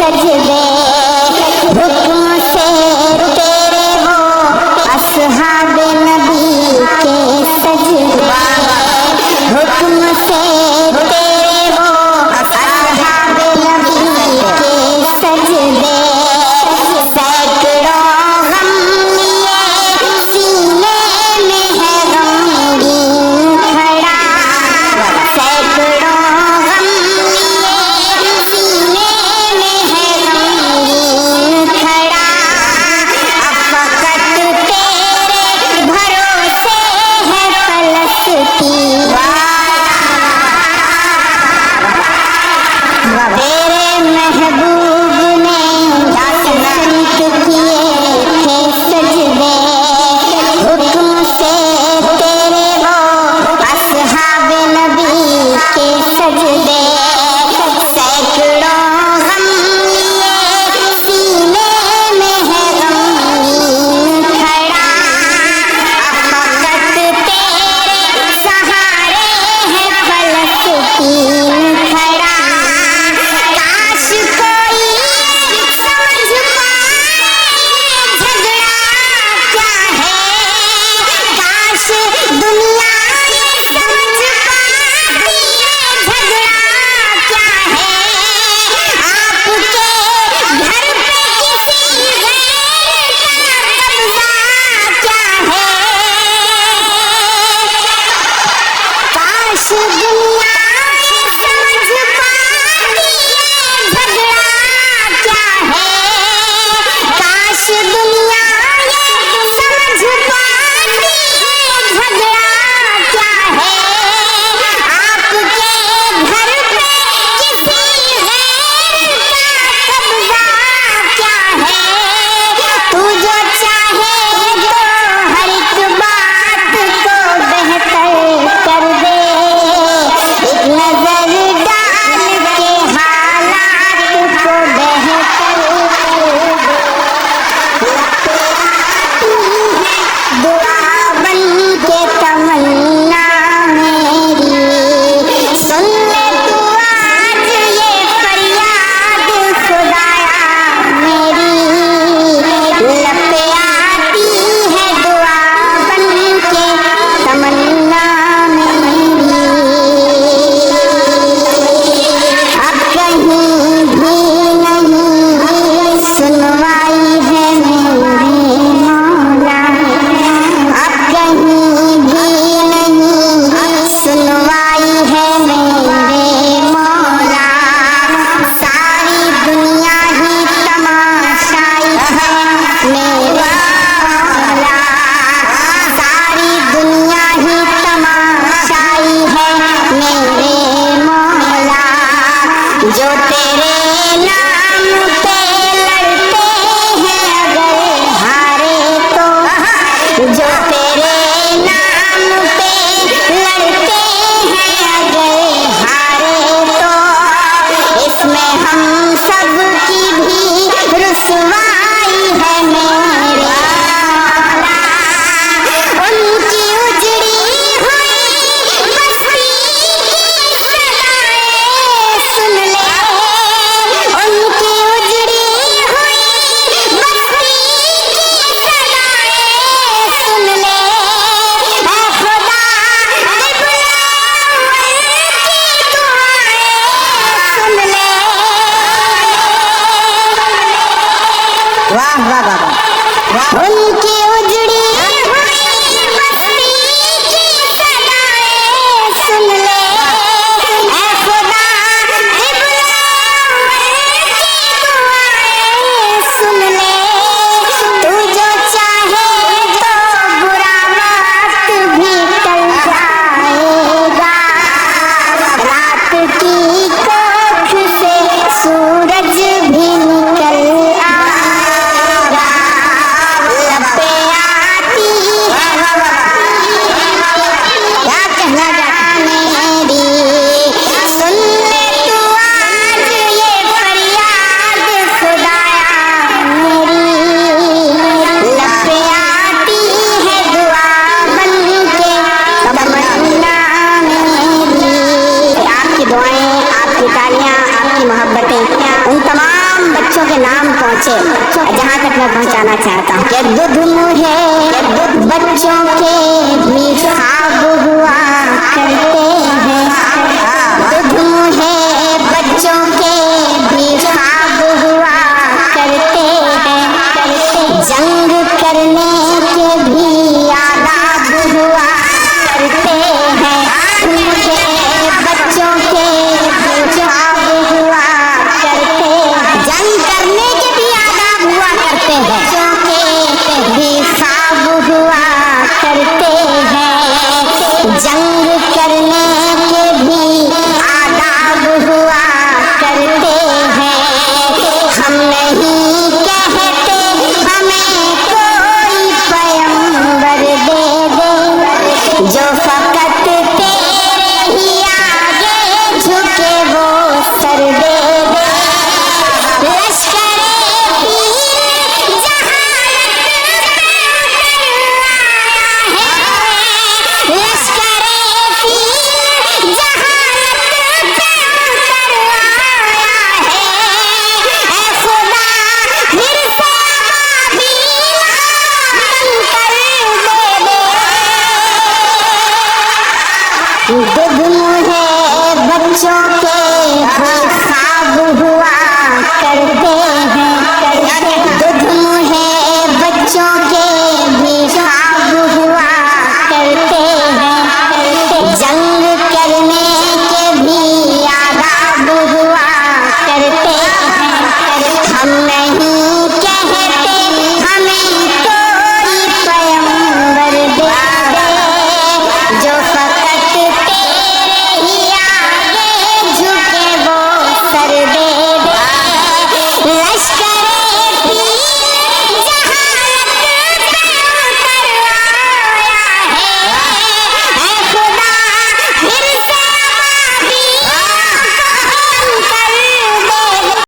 सजदे, हुक्म से तेरे वो असहाबे नबी के सजदे, हुक्म से तेरे वो असहाबे नबी के सजदे, सैकड़ों गम लिए सीने में है गमगीन खड़ा, सैकड़ों गम लिए सीने में है गमगीन खड़ा, अब फकत तेरे भरोसे है फलस्तीन, तेरे महबूब ने संत किए थे सजदे, हुक्म से तेरे वो असहाबे नबी के सजदे, सैकड़ों गम लिए सीने में है गमगीन खड़ा, अब फकत तेरे सहारे है फलस्तीन खड़ा, काश कोई समझ पाए झगड़ा क्या है, काश दुनिया ये समझ पाती झगड़ा क्या है, आपके घर पे किसी गैर का कब्जा क्या है, काश दुनिया ये समझ पाती झगड़ा क्या है, काश दुनिया ये समझ पाती झगड़ा क्या है, आपके घर पे किसी गैर का कब्जा क्या है, तू जो चाहे तो हर एक बात को बेहतर कर दे, एक नजर डाल के हालात को बेहतर कर दे, दुआ बन के तमन्ना मेरी, सुन ले तू आज ये फरियाद खुदाया मेरी, लब पे आती है दुआ बन के तमन्ना मेरी, अब कहीं भी नहीं सुनवाई है मेरे मौला, अब कहीं भी नहीं सुनवाई है मेरे मौला, सारी दुनिया ही तमाशाई है मेरे मौला, सारी दुनिया ही तमाशाई है मेरे मौला, जो तेरे नाम पे लड़ते हैं अगर हारे तो, जो तेरे नाम पे लड़ते हैं अगर हारे तो, इसमें हम सब की भी रुसवाई है मेरे मौला, उनकी उजड़ी हुई बस्ती की सदाएं सुन ले, उनकी उजड़ी हुई बस्ती की सदाएं सुन ले, ऐ खुदा क़िबला की दुआएं सुन ले, वाह वाह वाह वाह, उनकी उजड़ी हुई बस्ती की सदाएं सुन ले, ऐ खुदा क़िबला की दुआएं सुन ले, तू जो चाहे तो बुरा वक्त भी टल जाएगा, रात की कोख से सूरज भी निकल आएगा, से जहाँ तक मैं पहुँचाना चाहता हूँ कि दूध मुहे बच्चों के भी ख्वाब हुआ करते हैं।